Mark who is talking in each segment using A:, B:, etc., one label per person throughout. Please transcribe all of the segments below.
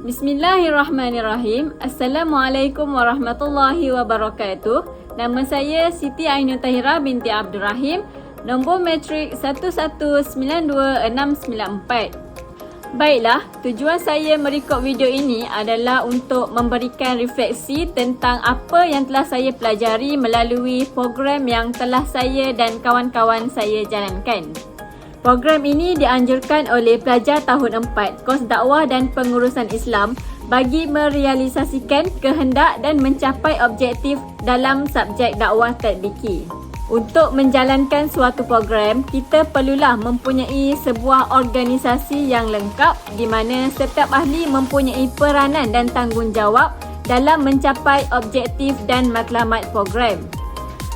A: Bismillahirrahmanirrahim. Assalamualaikum warahmatullahi wabarakatuh. Nama saya Siti Ainul Tahira binti Abdul Rahim. Nombor matrik 1192694. Baiklah, tujuan saya merekod video ini adalah untuk memberikan refleksi tentang apa yang telah saya pelajari melalui program yang telah saya dan kawan-kawan saya jalankan. Program ini dianjurkan oleh pelajar tahun 4 kos dakwah dan pengurusan Islam bagi merealisasikan kehendak dan mencapai objektif dalam subjek dakwah tadbiki. Untuk menjalankan suatu program, kita perlulah mempunyai sebuah organisasi yang lengkap di mana setiap ahli mempunyai peranan dan tanggungjawab dalam mencapai objektif dan matlamat program.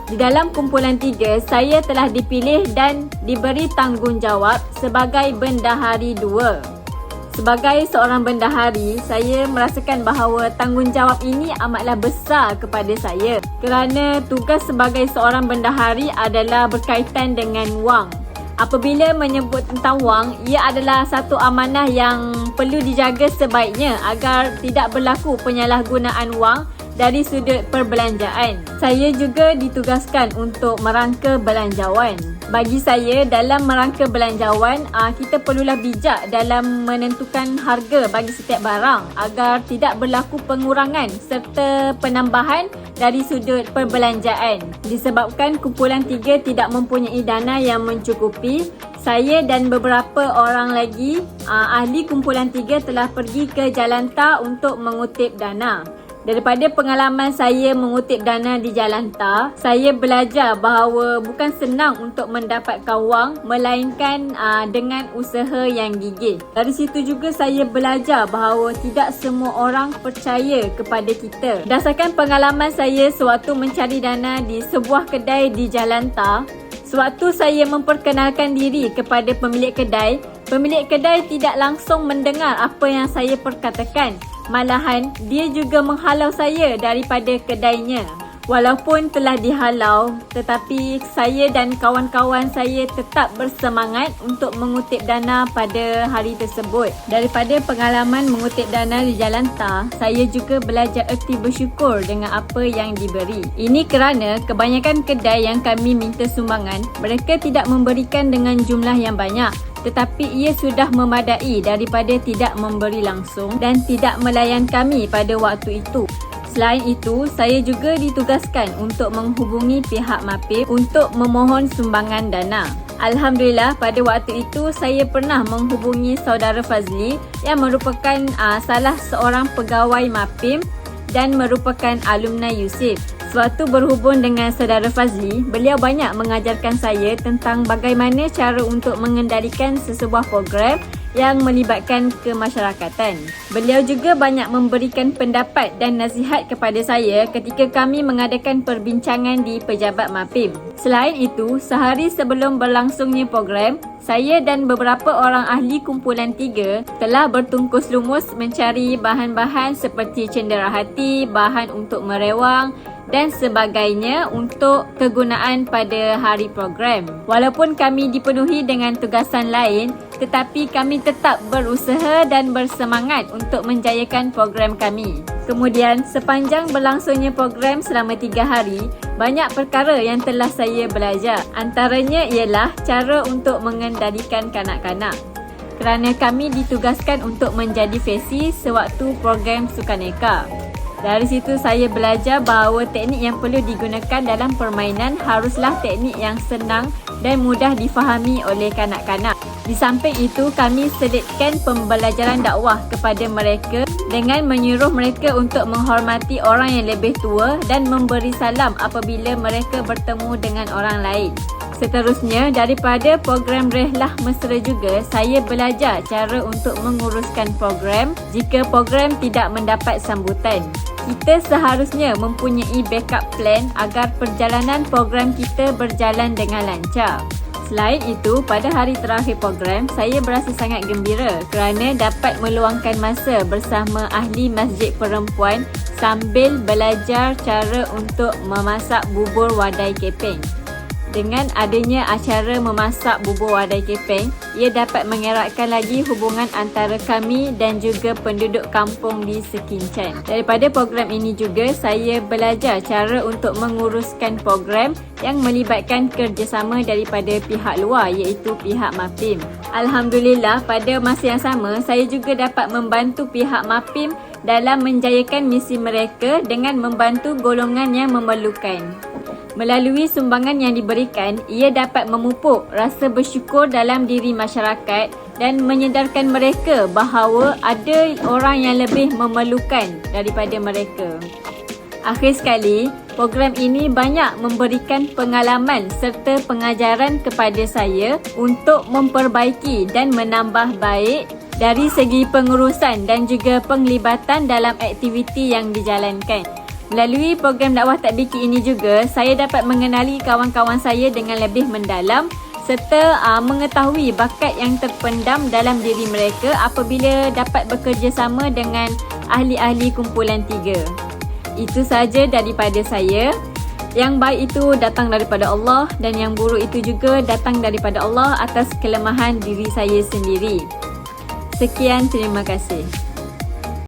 A: Di dalam kumpulan 3, saya telah dipilih dan diberi tanggungjawab sebagai bendahari 2. Sebagai seorang bendahari, saya merasakan bahawa tanggungjawab ini amatlah besar kepada saya kerana tugas sebagai seorang bendahari adalah berkaitan dengan wang. Apabila menyebut tentang wang, ia adalah satu amanah yang perlu dijaga sebaiknya agar tidak berlaku penyalahgunaan wang dari sudut perbelanjaan. Saya juga ditugaskan untuk merangka belanjawan. Bagi saya, dalam merangka belanjawan, kita perlulah bijak dalam menentukan harga bagi setiap barang agar tidak berlaku pengurangan serta penambahan dari sudut perbelanjaan. Disebabkan kumpulan 3 tidak mempunyai dana yang mencukupi, saya dan beberapa orang lagi ahli kumpulan 3 telah pergi ke Jalanta untuk mengutip dana. Daripada pengalaman saya mengutip dana di Jalanta, saya belajar bahawa bukan senang untuk mendapatkan wang melainkan dengan usaha yang gigih. Dari situ juga saya belajar bahawa tidak semua orang percaya kepada kita. Berdasarkan pengalaman saya sewaktu mencari dana di sebuah kedai di Jalanta, sewaktu saya memperkenalkan diri kepada pemilik kedai tidak langsung mendengar apa yang saya perkatakan. Malahan, dia juga menghalau saya daripada kedainya. Walaupun telah dihalau, tetapi saya dan kawan-kawan saya tetap bersemangat untuk mengutip dana pada hari tersebut. Daripada pengalaman mengutip dana di Jalanta, saya juga belajar erti bersyukur dengan apa yang diberi. Ini kerana kebanyakan kedai yang kami minta sumbangan, mereka tidak memberikan dengan jumlah yang banyak. Tetapi ia sudah memadai daripada tidak memberi langsung dan tidak melayan kami pada waktu itu. Selain itu, saya juga ditugaskan untuk menghubungi pihak MAPIM untuk memohon sumbangan dana. Alhamdulillah, pada waktu itu saya pernah menghubungi saudara Fazli yang merupakan salah seorang pegawai MAPIM dan merupakan alumni Yusif. Sewaktu berhubung dengan saudara Fazli, beliau banyak mengajarkan saya tentang bagaimana cara untuk mengendalikan sesebuah program yang melibatkan kemasyarakatan. Beliau juga banyak memberikan pendapat dan nasihat kepada saya ketika kami mengadakan perbincangan di pejabat MAPIM. Selain itu, sehari sebelum berlangsungnya program, saya dan beberapa orang ahli kumpulan 3 telah bertungkus lumus mencari bahan-bahan seperti cenderahati, bahan untuk merewang dan sebagainya untuk kegunaan pada hari program. Walaupun kami dipenuhi dengan tugasan lain, tetapi kami tetap berusaha dan bersemangat untuk menjayakan program kami. Kemudian, sepanjang berlangsungnya program selama 3 hari, banyak perkara yang telah saya belajar. Antaranya ialah cara untuk mengendalikan kanak-kanak. Kerana kami ditugaskan untuk menjadi fesi sewaktu program Sukaneka. Dari situ saya belajar bahawa teknik yang perlu digunakan dalam permainan haruslah teknik yang senang dan mudah difahami oleh kanak-kanak. Di samping itu, kami selitkan pembelajaran dakwah kepada mereka dengan menyuruh mereka untuk menghormati orang yang lebih tua dan memberi salam apabila mereka bertemu dengan orang lain. Seterusnya, daripada program Rehlah Mesra juga, saya belajar cara untuk menguruskan program jika program tidak mendapat sambutan. Kita seharusnya mempunyai backup plan agar perjalanan program kita berjalan dengan lancar. Selain itu, pada hari terakhir program, saya berasa sangat gembira kerana dapat meluangkan masa bersama ahli masjid perempuan sambil belajar cara untuk memasak bubur wadai keping. Dengan adanya acara memasak bubur wadai kepeng, ia dapat mengeratkan lagi hubungan antara kami dan juga penduduk kampung di Sekinchan. Daripada program ini juga, saya belajar cara untuk menguruskan program yang melibatkan kerjasama daripada pihak luar, iaitu pihak MAPIM. Alhamdulillah, pada masa yang sama, saya juga dapat membantu pihak MAPIM dalam menjayakan misi mereka dengan membantu golongan yang memerlukan. Melalui sumbangan yang diberikan, ia dapat memupuk rasa bersyukur dalam diri masyarakat dan menyedarkan mereka bahawa ada orang yang lebih memerlukan daripada mereka. Akhir sekali, program ini banyak memberikan pengalaman serta pengajaran kepada saya untuk memperbaiki dan menambah baik dari segi pengurusan dan juga penglibatan dalam aktiviti yang dijalankan. Melalui program dakwah tatbiki ini juga, saya dapat mengenali kawan-kawan saya dengan lebih mendalam serta mengetahui bakat yang terpendam dalam diri mereka apabila dapat bekerjasama dengan ahli-ahli kumpulan 3. Itu sahaja daripada saya. Yang baik itu datang daripada Allah dan yang buruk itu juga datang daripada Allah atas kelemahan diri saya sendiri. Sekian, terima kasih.